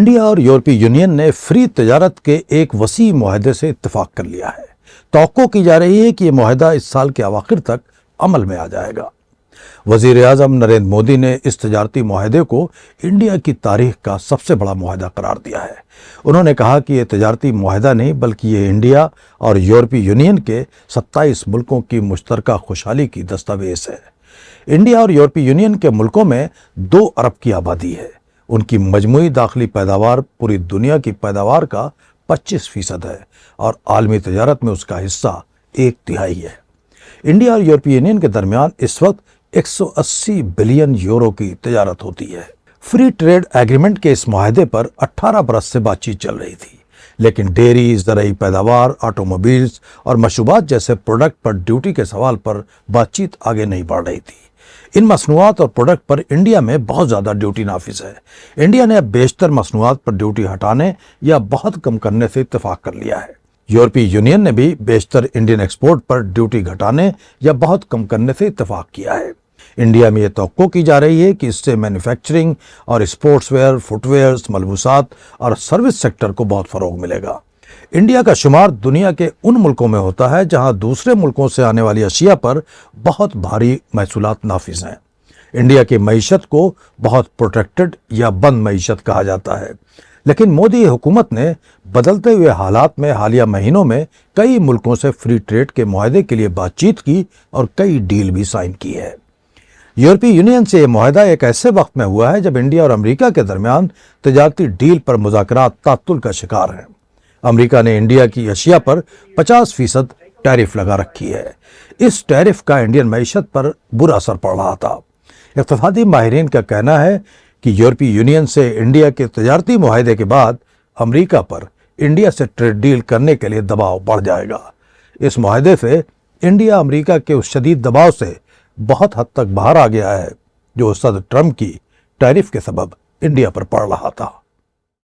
India और यूरोपीय union ने फ्री तजारत के एक वसी मुआहदे से इत्तेफाक कर लिया है। तवक्को की जा रही है कि यह मुआहदा इस साल के अवाखिर तक अमल में आ जाएगा। वजीर आज़म नरेंद्र मोदी ने इस तजारती मुआहदे को इंडिया की तारीख का सबसे बड़ा मुआहदा करार दिया है। उन्होंने कहा कि यह तजारती मुआहदा नहीं बल्कि ये इंडिया और यूरोपीय यूनियन के 27 मुल्कों की मुश्तरका खुशहाली की दस्तावेज है। इंडिया और यूरोपीय यूनियन के मुल्कों में 2 अरब की आबादी है। उनकी मजमूई दाखिली पैदावार पूरी दुनिया की पैदावार का 25% है और आलमी तजारत में उसका हिस्सा 1/3 है। इंडिया और यूरोपीय यूनियन के दरमियान इस वक्त 180 बिलियन यूरो की तजारत होती है। फ्री ट्रेड एग्रीमेंट के इस मुआहदे पर 18 बरस से बातचीत चल रही थी, लेकिन डेयरी, ज़राई पैदावार, ऑटोमोबाइल्स और मशरूबात जैसे प्रोडक्ट पर ड्यूटी के सवाल पर बातचीत आगे नहीं बढ़ रही थी। इन मसनूआत और प्रोडक्ट पर इंडिया में बहुत ज़्यादा ड्यूटी नाफिज है। इंडिया ने अब बेशतर मसनूआत पर ड्यूटी हटाने या बहुत कम करने से इत्तेफाक कर लिया है। यूरोपीय यूनियन ने भी बेशतर इंडियन एक्सपोर्ट पर ड्यूटी घटाने या बहुत कम करने से इत्तेफाक किया है। इंडिया में यह तवक्को की जा रही है कि इससे मैन्युफैक्चरिंग और स्पोर्ट्सवेयर, फुटवेयर्स, मलबूसात और सर्विस सेक्टर को बहुत फ़रोग मिलेगा। इंडिया का शुमार दुनिया के उन मुल्कों में होता है जहां दूसरे मुल्कों से आने वाली अशिया पर बहुत भारी महसूलात नाफिज हैं। इंडिया की मईशत को बहुत प्रोटेक्टेड या बंद मईशत कहा जाता है, लेकिन मोदी हुकूमत ने बदलते हुए हालात में हालिया महीनों में कई मुल्कों से फ्री ट्रेड के मुआहदे के लिए बातचीत की और कई डील भी साइन की है। यूरोपीय यूनियन से यह मुआहदा एक ऐसे वक्त में हुआ है जब इंडिया और अमेरिका के दरमियान तजारती डील पर मुज़ाकरात तात्तुल का शिकार हैं। अमेरिका ने इंडिया की अशिया पर 50% टैरिफ लगा रखी है। इस टैरिफ का इंडियन मईशत पर बुरा असर पड़ रहा था। इक़्तिसादी माहिरीन का कहना है कि यूरोपीय यूनियन से इंडिया के तजारती मुआहदे के बाद अमेरिका पर इंडिया से ट्रेड डील करने के लिए दबाव बढ़ जाएगा। इस मुआहदे से इंडिया अमेरिका के उस शदीद दबाव से बहुत हद तक बाहर आ गया है जो सदर ट्रंप की टैरिफ के सबब इंडिया पर पड़ रहा था।